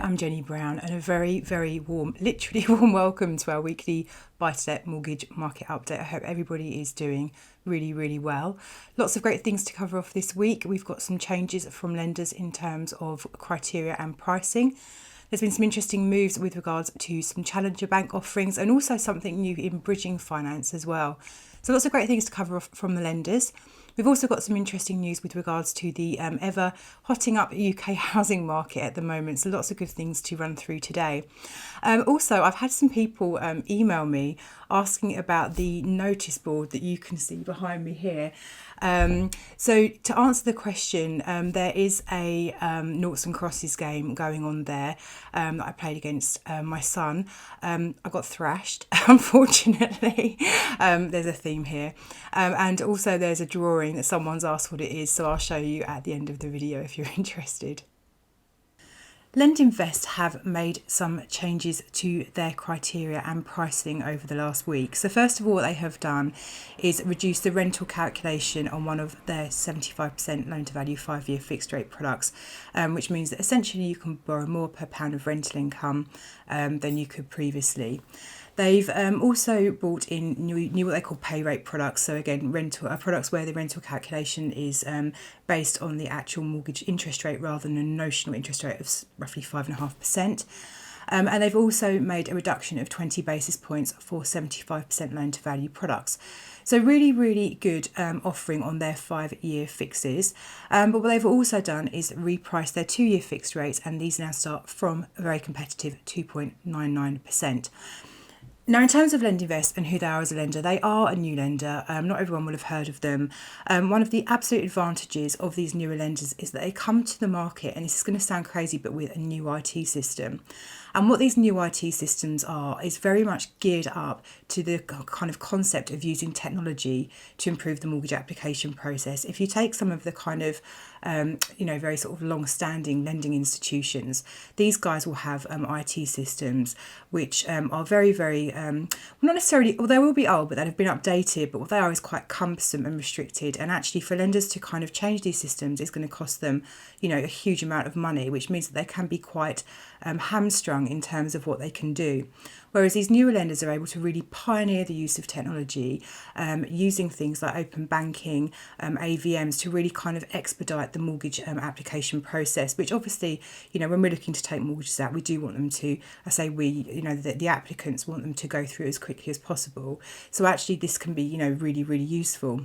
I'm Jenny Brown, and a very, very warm, literally warm welcome to our weekly buy-to-let mortgage market update. I hope everybody is doing really, really well. Lots of great things to cover off this week. We've got some changes from lenders in terms of criteria and pricing. There's been some interesting moves with regards to some challenger bank offerings and also something new in bridging finance as well. So lots of great things to cover off from the lenders. We've also got some interesting news with regards to the ever hotting up UK housing market at the moment. So lots of good things to run through today. Also, I've had some people email me asking about the notice board that you can see behind me here. So to answer the question, there is a noughts and crosses game going on there that I played against my son. I got thrashed, unfortunately. There's a theme here. And also there's a drawing that someone's asked what it is, so I'll show you at the end of the video if you're interested. Lendingvest have made some changes to their criteria and pricing over the last week. So first of all, what they have done is reduce the rental calculation on one of their 75% loan to value 5-year fixed rate products, which means that essentially you can borrow more per pound of rental income than you could previously. They've also brought in new what they call pay rate products. So again, rental products where the rental calculation is based on the actual mortgage interest rate rather than a notional interest rate of roughly 5.5%. And they've also made a reduction of 20 basis points for 75% loan to value products. So really, really good offering on their 5-year fixes. But what they've also done is reprice their 2-year fixed rates, and these now start from a very competitive 2.99%. Now, in terms of Lendingvest and who they are as a lender, they are a new lender. Not everyone will have heard of them. One of the absolute advantages of these newer lenders is that they come to the market, and this is going to sound crazy, but with a new IT system. And what these new IT systems are is very much geared up to the kind of concept of using technology to improve the mortgage application process. If you take some of the kind of, very sort of long-standing lending institutions, these guys will have IT systems which are very, very, not necessarily, well, they will be old, but they have been updated, but what they are is quite cumbersome and restricted. And actually for lenders to kind of change these systems is going to cost them, a huge amount of money, which means that they can be quite hamstrung in terms of what they can do. Whereas these newer lenders are able to really pioneer the use of technology, using things like open banking, AVMs to really kind of expedite the mortgage application process, which obviously, when we're looking to take mortgages out, we do want them to, the applicants want them to go through as quickly as possible. So actually this can be, really, really useful.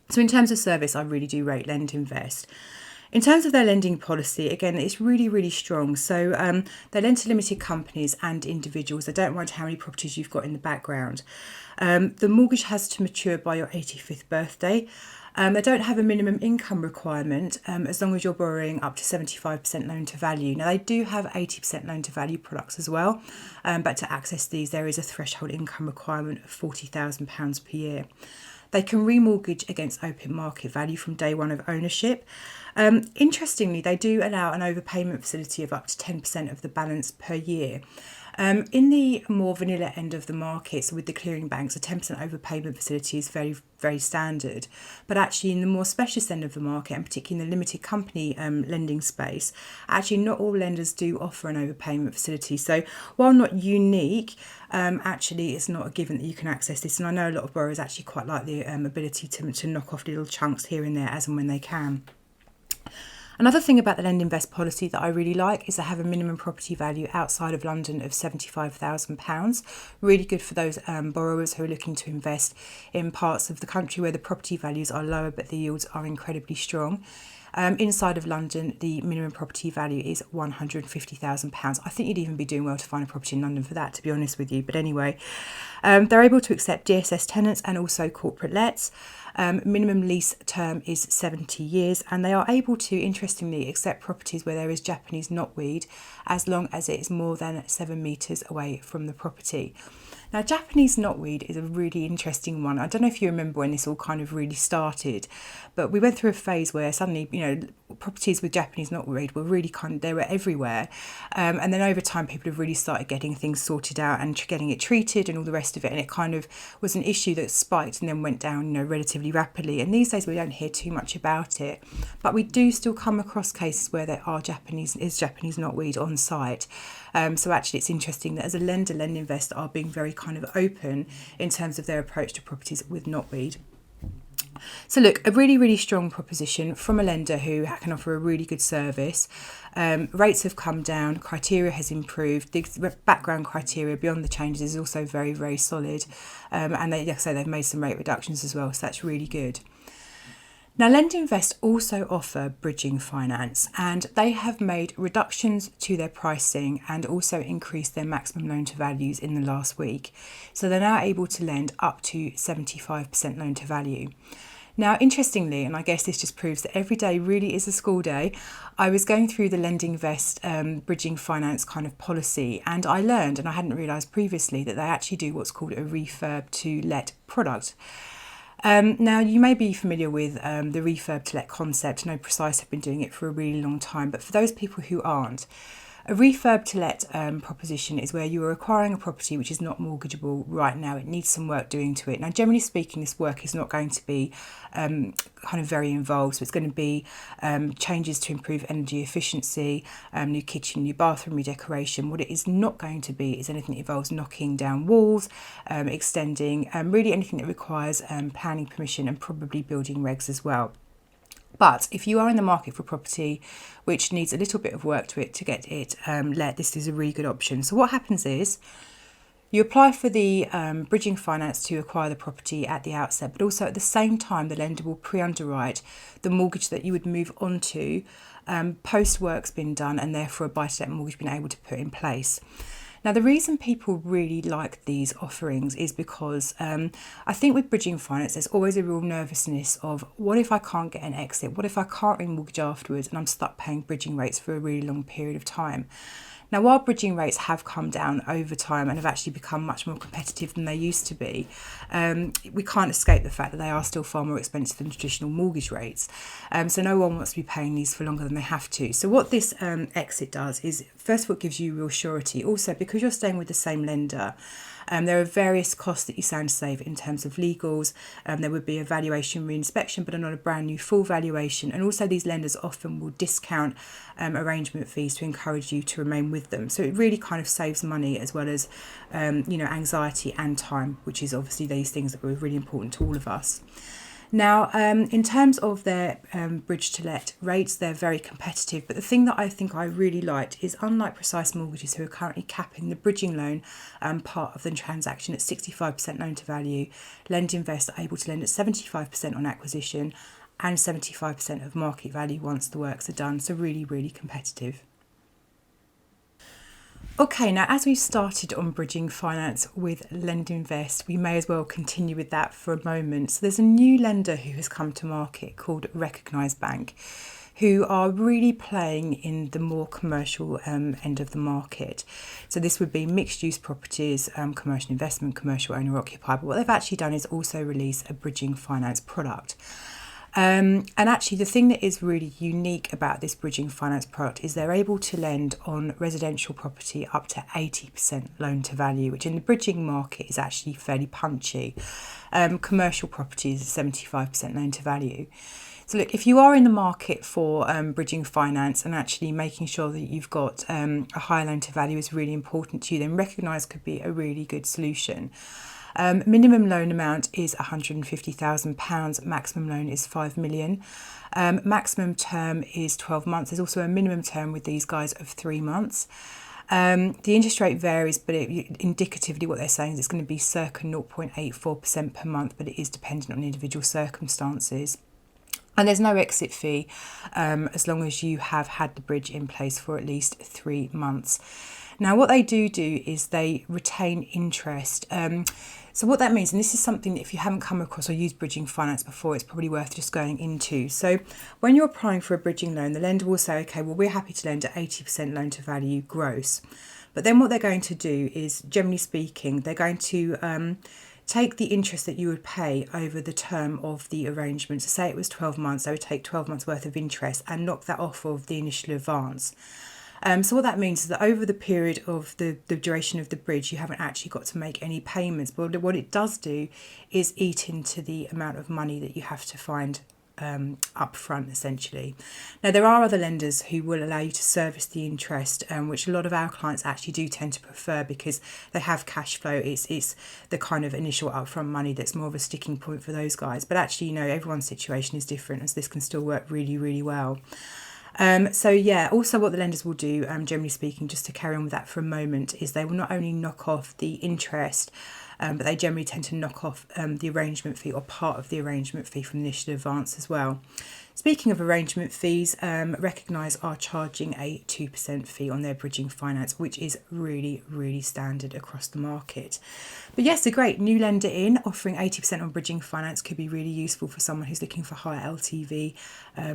So in terms of service, I really do rate Lendingvest. In terms of their lending policy, again, it's really, really strong. So they lend to limited companies and individuals. They don't mind how many properties you've got in the background. The mortgage has to mature by your 85th birthday. They don't have a minimum income requirement as long as you're borrowing up to 75% loan to value. Now, they do have 80% loan to value products as well, but to access these, there is a threshold income requirement of £40,000 per year. They can remortgage against open market value from day one of ownership. Interestingly, they do allow an overpayment facility of up to 10% of the balance per year. In the more vanilla end of the market, so with the clearing banks, a 10% overpayment facility is very, very standard. But actually in the more specialist end of the market, and particularly in the limited company lending space, actually not all lenders do offer an overpayment facility. So while not unique, actually it's not a given that you can access this. And I know a lot of borrowers actually quite like the ability to knock off little chunks here and there as and when they can. Another thing about the Lendingvest policy that I really like is they have a minimum property value outside of London of £75,000. Really good for those borrowers who are looking to invest in parts of the country where the property values are lower but the yields are incredibly strong. Inside of London, the minimum property value is £150,000. I think you'd even be doing well to find a property in London for that, to be honest with you. But anyway, they're able to accept DSS tenants and also corporate lets. Minimum lease term is 70 years, and they are able to, interestingly, accept properties where there is Japanese knotweed as long as it is more than 7 metres away from the property. Now, Japanese knotweed is a really interesting one. I don't know if you remember when this all kind of really started, but we went through a phase where suddenly, properties with Japanese knotweed were really they were everywhere. And then over time, people have really started getting things sorted out and getting it treated and all the rest of it. And it kind of was an issue that spiked and then went down, relatively rapidly. And these days we don't hear too much about it, but we do still come across cases where there are Japanese knotweed on site. So actually it's interesting that as a lender, Lendingvest are being very kind of open in terms of their approach to properties with knotweed. So look, a really, really strong proposition from a lender who can offer a really good service. Rates have come down, criteria has improved, the background criteria beyond the changes is also very, very solid. And they've made some rate reductions as well, so that's really good. Now, Lendingvest also offer bridging finance, and they have made reductions to their pricing and also increased their maximum loan to values in the last week. So they're now able to lend up to 75% loan to value. Now, interestingly, and I guess this just proves that every day really is a school day, I was going through the Lendingvest bridging finance kind of policy, and I learned, and I hadn't realised previously, that they actually do what's called a refurb to let product. Now, you may be familiar with the refurb to let concept. I know Precise have been doing it for a really long time, but for those people who aren't, a refurb to let proposition is where you are acquiring a property which is not mortgageable right now. It needs some work doing to it. Now, generally speaking, this work is not going to be kind of very involved. So it's going to be changes to improve energy efficiency, new kitchen, new bathroom redecoration. What it is not going to be is anything that involves knocking down walls, extending, really anything that requires planning permission and probably building regs as well. But if you are in the market for property which needs a little bit of work to it to get it let, this is a really good option. So what happens is you apply for the bridging finance to acquire the property at the outset, but also at the same time the lender will pre-underwrite the mortgage that you would move on to post work's been done and therefore a buy-to-let mortgage been able to put in place. Now, the reason people really like these offerings is because I think with bridging finance, there's always a real nervousness of what if I can't get an exit? What if I can't remortgage afterwards and I'm stuck paying bridging rates for a really long period of time? Now, while bridging rates have come down over time and have actually become much more competitive than they used to be, we can't escape the fact that they are still far more expensive than traditional mortgage rates. So no one wants to be paying these for longer than they have to. So what this exit does is, first of all, it gives you real surety. Also, because you're staying with the same lender, there are various costs that you stand to save in terms of legals. There would be a valuation reinspection, but not a brand new full valuation. And also these lenders often will discount arrangement fees to encourage you to remain with them. So it really kind of saves money as well as, anxiety and time, which is obviously these things that were really important to all of us. Now, in terms of their bridge to let rates, they're very competitive. But the thing that I think I really liked is, unlike Precise Mortgages, who are currently capping the bridging loan part of the transaction at 65% loan to value, Lendingvest are able to lend at 75% on acquisition and 75% of market value once the works are done. So really, really competitive. Okay, now as we've started on bridging finance with Lendingvest, we may as well continue with that for a moment. So there's a new lender who has come to market called Recognised Bank, who are really playing in the more commercial end of the market. So this would be mixed use properties, commercial investment, commercial owner occupied. But what they've actually done is also release a bridging finance product. And actually the thing that is really unique about this bridging finance product is they're able to lend on residential property up to 80% loan to value, which in the bridging market is actually fairly punchy. Commercial properties is 75% loan to value. So look, if you are in the market for bridging finance and actually making sure that you've got a high loan to value is really important to you, then Recognised could be a really good solution. Minimum loan amount is £150,000, maximum loan is $5 million. Maximum term is 12 months. There's also a minimum term with these guys of 3 months. The interest rate varies, but indicatively what they're saying is it's going to be circa 0.84% per month, but it is dependent on individual circumstances. And there's no exit fee as long as you have had the bridge in place for at least 3 months. Now, what they do is they retain interest. So what that means, and this is something that if you haven't come across or used bridging finance before, it's probably worth just going into. So when you're applying for a bridging loan, the lender will say, okay, well, we're happy to lend at 80% loan to value gross. But then what they're going to do is, generally speaking, they're going to take the interest that you would pay over the term of the arrangement. So say it was 12 months, they would take 12 months worth of interest and knock that off of the initial advance. So what that means is that over the period of the duration of the bridge, you haven't actually got to make any payments. But what it does do is eat into the amount of money that you have to find up front, essentially. Now, there are other lenders who will allow you to service the interest, which a lot of our clients actually do tend to prefer because they have cash flow. It's the kind of initial upfront money that's more of a sticking point for those guys. But actually, everyone's situation is different, as this can still work really, really well. So yeah, also what the lenders will do, generally speaking, just to carry on with that for a moment, is they will not only knock off the interest, but they generally tend to knock off the arrangement fee or part of the arrangement fee from the initial advance as well. Speaking of arrangement fees, Recognise are charging a 2% fee on their bridging finance, which is really, really standard across the market. But yes, a great new lender in, offering 80% on bridging finance could be really useful for someone who's looking for higher LTV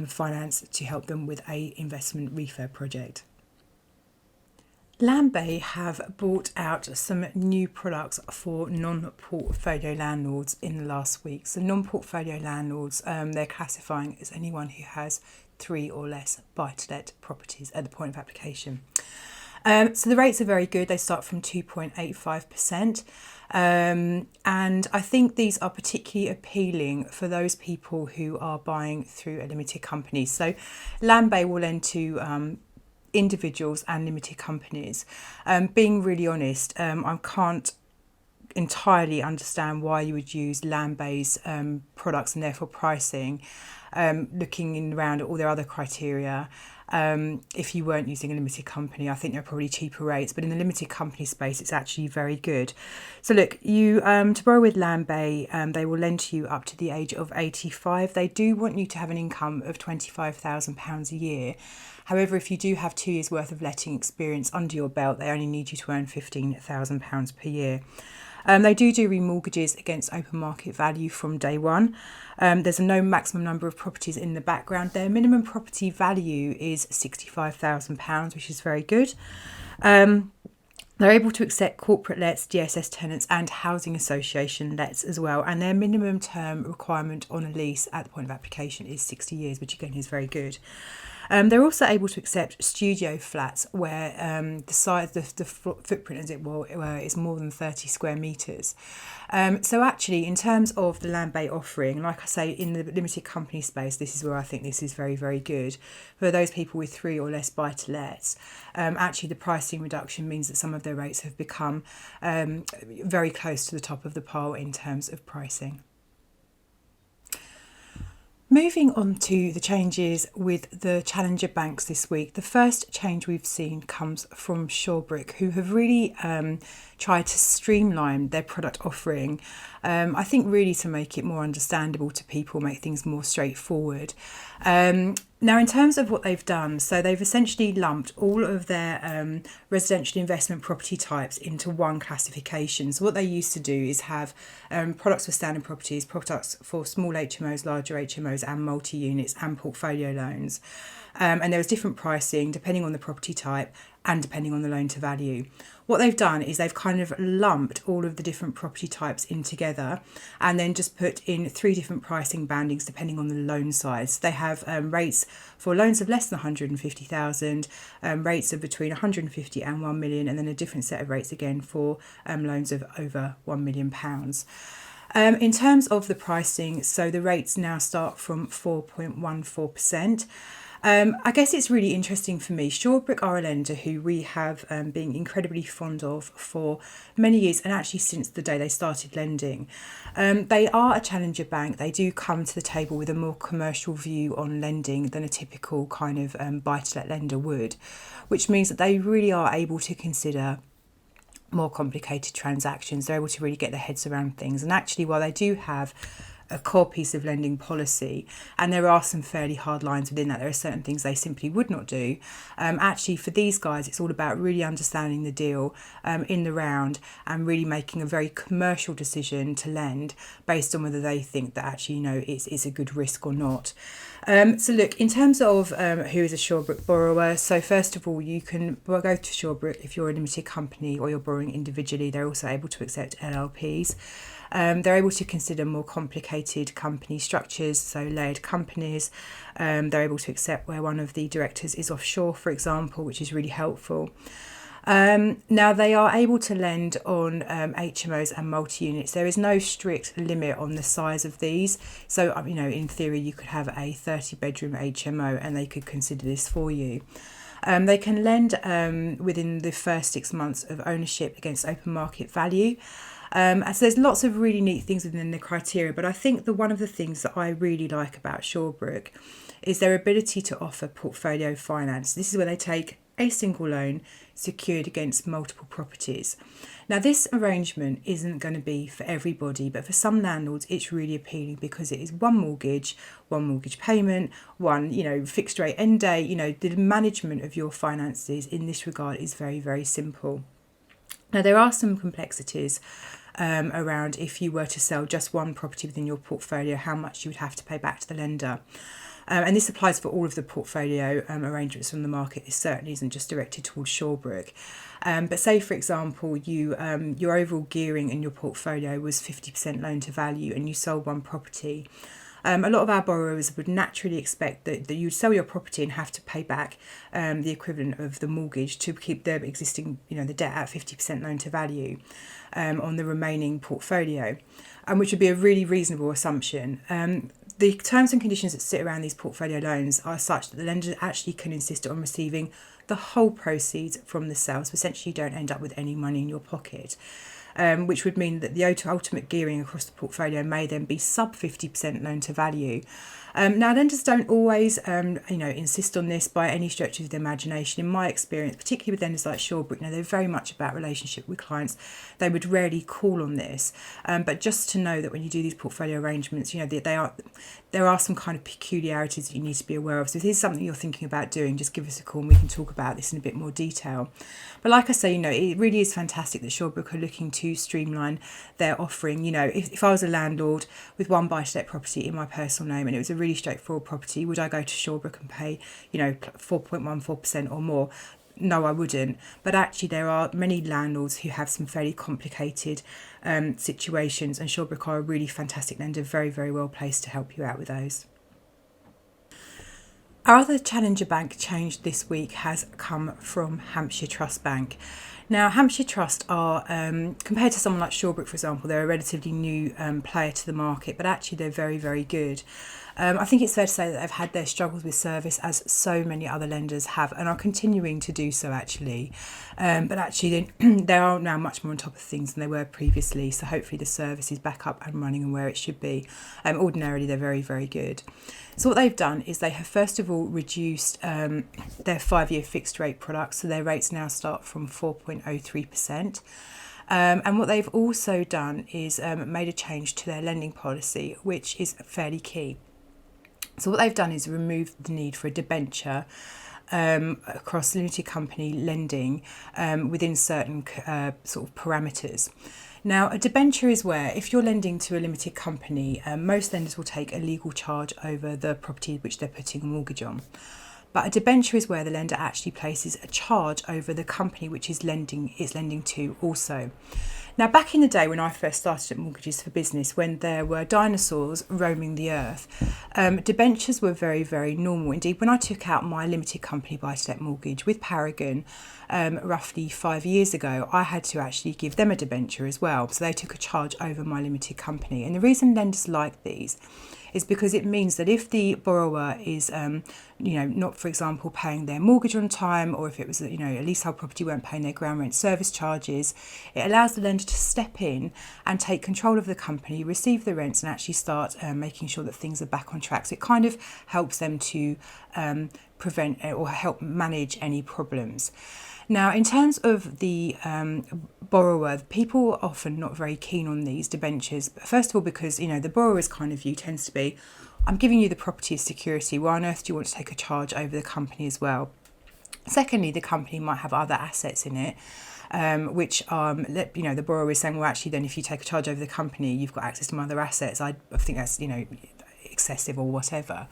finance to help them with a investment refurb project. Landbay have brought out some new products for non-portfolio landlords in the last week. So non-portfolio landlords, they're classifying as anyone who has 3 or less buy-to-let properties at the point of application. So the rates are very good. They start from 2.85%. And I think these are particularly appealing for those people who are buying through a limited company. So Landbay will lend to individuals and limited companies. Being really honest, I can't entirely understand why you would use Landbay's products and therefore pricing, looking around at all their other criteria. If you weren't using a limited company, I think they're probably cheaper rates, but in the limited company space, it's actually very good. So look, you to borrow with Landbay, they will lend to you up to the age of 85. They do want you to have an income of £25,000 a year. However, if you do have 2 years worth of letting experience under your belt, they only need you to earn £15,000 per year. They do remortgages against open market value from day one. There's a no maximum number of properties in the background. Their minimum property value is £65,000, which is very good. They're able to accept corporate lets, DSS tenants and housing association lets as well. And their minimum term requirement on a lease at the point of application is 60 years, which again is very good. They're also able to accept studio flats where the size, the footprint, as it were, is more than 30 square metres. So actually, in terms of the Landbay offering, like I say, in the limited company space, this is where I think this is very, very good. For those people with 3 or less buy-to-lets, actually the pricing reduction means that some of their rates have become very close to the top of the pile in terms of pricing. Moving on to the changes with the challenger banks this week. The first change we've seen comes from Shorebrick, who have really tried to streamline their product offering. I think really to make it more understandable to people, make things more straightforward. Now, in terms of what they've done, so they've essentially lumped all of their residential investment property types into one classification. So what they used to do is have products for standard properties, products for small HMOs, larger HMOs and multi-units and portfolio loans. And there was different pricing depending on the property type and depending on the loan to value. What they've done is they've kind of lumped all of the different property types in together and then just put in 3 different pricing bandings depending on the loan size. They have rates for loans of less than 150,000, rates of between 150 and 1 million, and then a different set of rates again for loans of over £1 million. In terms of the pricing, so the rates now start from 4.14%. I guess it's really interesting for me. Shorebrick are a lender who we have been incredibly fond of for many years, and actually since the day they started lending. They are a challenger bank. They do come to the table with a more commercial view on lending than a typical kind of buy-to-let lender would, which means that they really are able to consider more complicated transactions. They're able to really get their heads around things. And actually, while they do have a core piece of lending policy, and there are some fairly hard lines within that. There are certain things they simply would not do. Actually, for these guys, it's all about really understanding the deal in the round and really making a very commercial decision to lend based on whether they think that actually, it's a good risk or not. So look, in terms of who is a Shorebrick borrower, so first of all, you can go to Shorebrick if you're a limited company or you're borrowing individually. They're also able to accept LLPs. They're able to consider more complicated company structures, so layered companies. They're able to accept where one of the directors is offshore, for example, which is really helpful. Now they are able to lend on HMOs and multi-units. There is no strict limit on the size of these. So, in theory, you could have a 30-bedroom HMO and they could consider this for you. They can lend within the first 6 months of ownership against open market value. So there's lots of really neat things within the criteria, but I think one of the things that I really like about Shorebrick is their ability to offer portfolio finance. This is where they take a single loan secured against multiple properties. Now, this arrangement isn't going to be for everybody, but for some landlords, it's really appealing because it is one mortgage payment, one, fixed rate end date. The management of your finances in this regard is very, very simple. Now, there are some complexities around if you were to sell just one property within your portfolio, how much you would have to pay back to the lender. And this applies for all of the portfolio arrangements from the market. This certainly isn't just directed towards Shorebrick. But say, for example, your overall gearing in your portfolio was 50% loan to value and you sold one property. A lot of our borrowers would naturally expect that you'd sell your property and have to pay back the equivalent of the mortgage to keep the existing, the debt at 50% loan to value on the remaining portfolio, which would be a really reasonable assumption. The terms and conditions that sit around these portfolio loans are such that the lender actually can insist on receiving the whole proceeds from the sale. So essentially you don't end up with any money in your pocket, which would mean that the ultimate gearing across the portfolio may then be sub 50% loan to value. Now, lenders don't always, insist on this by any stretch of the imagination. In my experience, particularly with lenders like Shorebrick, they're very much about relationship with clients. They would rarely call on this. But just to know that when you do these portfolio arrangements, there are some kind of peculiarities that you need to be aware of. So if this is something you're thinking about doing, just give us a call and we can talk about this in a bit more detail. But like I say, it really is fantastic that Shorebrick are looking to streamline their offering. If I was a landlord with one buy-to-let property in my personal name and it was a really straightforward property, would I go to Shorebrick and pay 4.14% or more? No, I wouldn't. But actually there are many landlords who have some fairly complicated situations, and Shorebrick are a really fantastic lender, very, very well placed to help you out with those. Our other challenger bank change this week has come from Hampshire Trust Bank. Now, Hampshire Trust are, compared to someone like Shorebrick, for example, they're a relatively new player to the market, but actually they're very, very good. I think it's fair to say that they've had their struggles with service, as so many other lenders have, and are continuing to do so actually. But actually they are now much more on top of things than they were previously, so hopefully the service is back up and running and where it should be. Ordinarily they're very, very good. So what they've done is they have first of all reduced their 5-year fixed rate products, so their rates now start from 4.03%. And what they've also done is made a change to their lending policy, which is fairly key. So what they've done is removed the need for a debenture across limited company lending within certain sort of parameters. Now, a debenture is where, if you're lending to a limited company, most lenders will take a legal charge over the property which they're putting a mortgage on. But a debenture is where the lender actually places a charge over the company which is lending to also. Now, back in the day when I first started at Mortgages for Business, when there were dinosaurs roaming the earth, debentures were very, very normal. Indeed, when I took out my limited company buy-to-let mortgage with Paragon roughly 5 years ago, I had to actually give them a debenture as well. So they took a charge over my limited company. And the reason lenders like these is because it means that if the borrower is not, for example, paying their mortgage on time, or if it was, a leasehold property, weren't paying their ground rent service charges. It allows the lender to step in and take control of the company, receive the rents, and actually start making sure that things are back on track. So it kind of helps them to prevent or help manage any problems. Now, in terms of the borrower, people are often not very keen on these debentures. First of all, because, the borrower's kind of view tends to be, I'm giving you the property as security. Why on earth do you want to take a charge over the company as well? Secondly, the company might have other assets in it, which the borrower is saying, well, actually, then if you take a charge over the company, you've got access to my other assets. I think that's, excessive or whatever.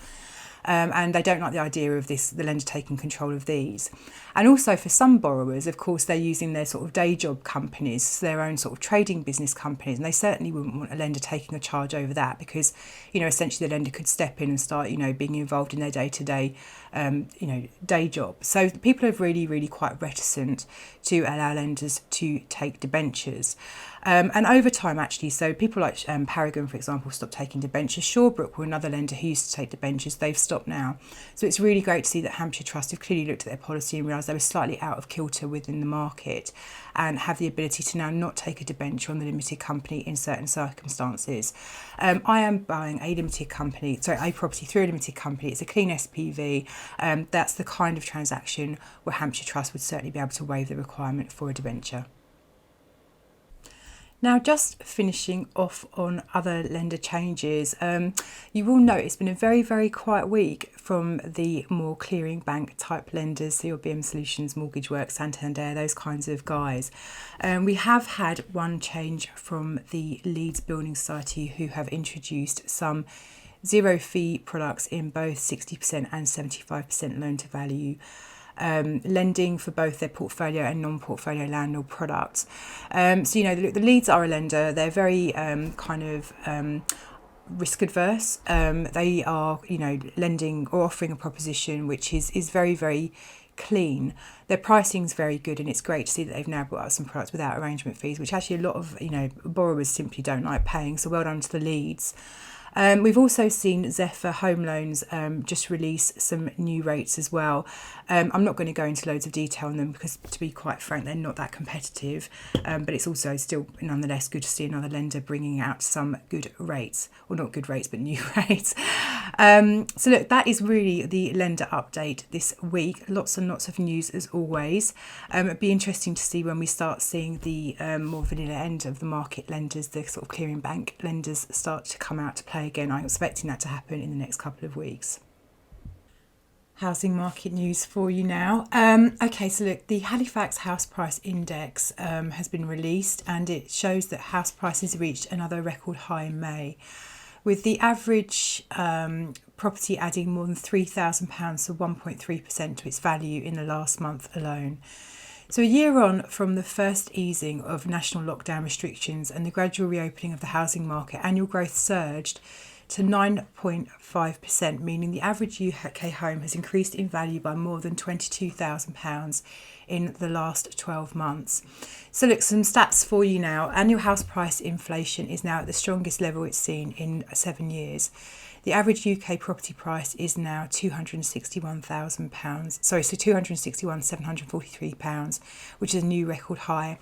And they don't like the idea of the lender taking control of these. And also for some borrowers, of course, they're using their sort of day job companies, their own sort of trading business companies, and they certainly wouldn't want a lender taking a charge over that because, essentially the lender could step in and start, being involved in their day-to-day, day job. So people are really, really quite reticent to allow lenders to take debentures. And over time, actually, so people like Paragon, for example, stopped taking debentures. Shorebrick were another lender who used to take debentures. They've stopped now. So it's really great to see that Hampshire Trust have clearly looked at their policy and realised they were slightly out of kilter within the market and have the ability to now not take a debenture on the limited company in certain circumstances. I am buying a property through a limited company. It's a clean SPV. That's the kind of transaction where Hampshire Trust would certainly be able to waive the requirement for a debenture. Now, just finishing off on other lender changes, you will note it's been a very, very quiet week from the more clearing bank type lenders, so your BM Solutions, Mortgage Works, Santander, those kinds of guys. We have had one change from the Leeds Building Society, who have introduced some zero fee products in both 60% and 75% loan to value. Lending for both their portfolio and non-portfolio landlord products. The Leeds are a lender. They're very risk adverse. They are, lending or offering a proposition which is very, very clean. Their pricing is very good, and it's great to see that they've now brought out some products without arrangement fees, which actually a lot of borrowers simply don't like paying. So well done to the Leeds. We've also seen Zephyr Home Loans just release some new rates as well. I'm not going to go into loads of detail on them because, to be quite frank, they're not that competitive. But it's also still nonetheless good to see another lender bringing out some good rates. Well, not good rates, but new rates. So look, that is really the lender update this week. Lots and lots of news as always. It'd be interesting to see when we start seeing the more vanilla end of the market lenders, the sort of clearing bank lenders, start to come out to play again. I'm expecting that to happen in the next couple of weeks. Housing market news for you now. So look, the Halifax House Price Index has been released, and it shows that house prices reached another record high in May, with the average property adding more than £3,000, so 1.3% to its value in the last month alone. So a year on from the first easing of national lockdown restrictions and the gradual reopening of the housing market, annual growth surged to 9.5%, meaning the average UK home has increased in value by more than £22,000 in the last 12 months. So look, some stats for you now. Annual house price inflation is now at the strongest level it's seen in 7 years. The average UK property price is now £261,000. So £261,743, which is a new record high.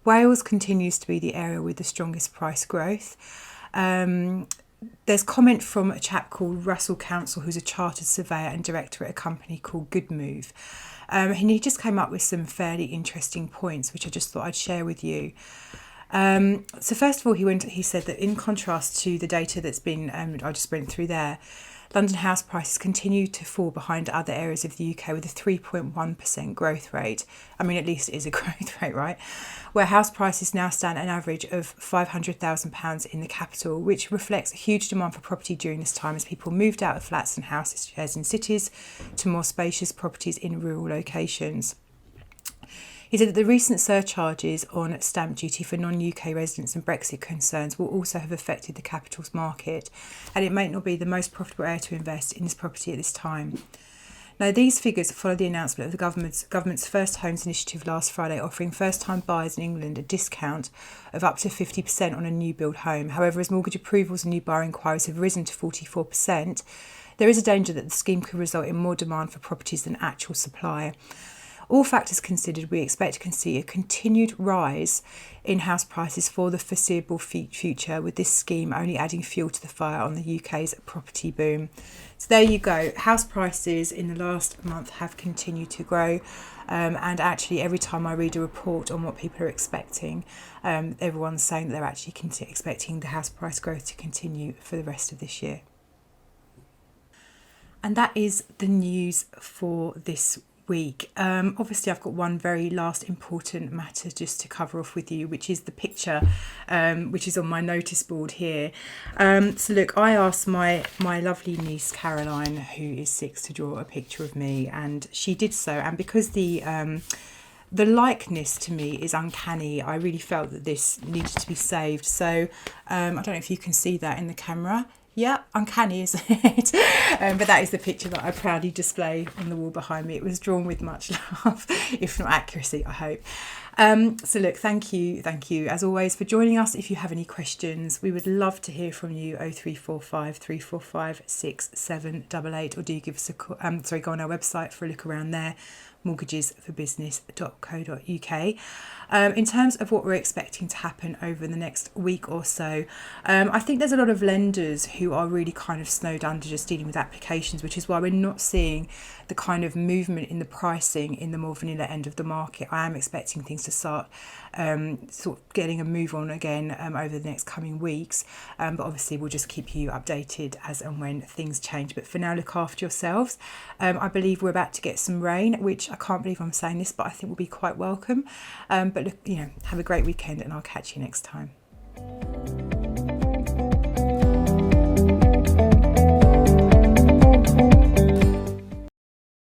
Wales continues to be the area with the strongest price growth. There's comment from a chap called Russell Council, who's a chartered surveyor and director at a company called Good Move. And he just came up with some fairly interesting points, which I just thought I'd share with you. So first of all, he said that in contrast to the data that's been, I just went through there, London house prices continue to fall behind other areas of the UK with a 3.1% growth rate. I mean, at least it is a growth rate, right? Where house prices now stand at an average of £500,000 in the capital, which reflects a huge demand for property during this time as people moved out of flats and houses shares in cities to more spacious properties in rural locations. He said that the recent surcharges on stamp duty for non-UK residents and Brexit concerns will also have affected the capital's market, and it may not be the most profitable area to invest in this property at this time. Now, these figures follow the announcement of the government's First Homes initiative last Friday, offering first-time buyers in England a discount of up to 50% on a new build home. However, as mortgage approvals and new buyer inquiries have risen to 44%, there is a danger that the scheme could result in more demand for properties than actual supply. All factors considered, we expect to see a continued rise in house prices for the foreseeable future, with this scheme only adding fuel to the fire on the UK's property boom. So there you go. House prices in the last month have continued to grow. And actually, every time I read a report on what people are expecting, everyone's saying that they're actually expecting the house price growth to continue for the rest of this year. And that is the news for this week. Obviously, I've got one very last important matter just to cover off with you, which is the picture which is on my notice board here. So look, I asked my lovely niece Caroline, who is 6, to draw a picture of me, and she did so. And because the likeness to me is uncanny, I really felt that this needed to be saved. So I don't know if you can see that in the camera. Yeah, uncanny, isn't it? But that is the picture that I proudly display on the wall behind me. It was drawn with much love, if not accuracy, I hope. So look, thank you as always for joining us. If you have any questions, we would love to hear from you. 0345 345 6788, or do give us a call, go on our website for a look around there, mortgagesforbusiness.co.uk. In terms of what we're expecting to happen over the next week or so, I think there's a lot of lenders who are really kind of snowed under just dealing with applications, which is why we're not seeing the kind of movement in the pricing in the more vanilla end of the market. I am expecting things to start sort of getting a move on again over the next coming weeks, but obviously we'll just keep you updated as and when things change. But for now, look after yourselves. I believe we're about to get some rain, which I can't believe I'm saying this, but I think will be quite welcome. But look, have a great weekend, and I'll catch you next time.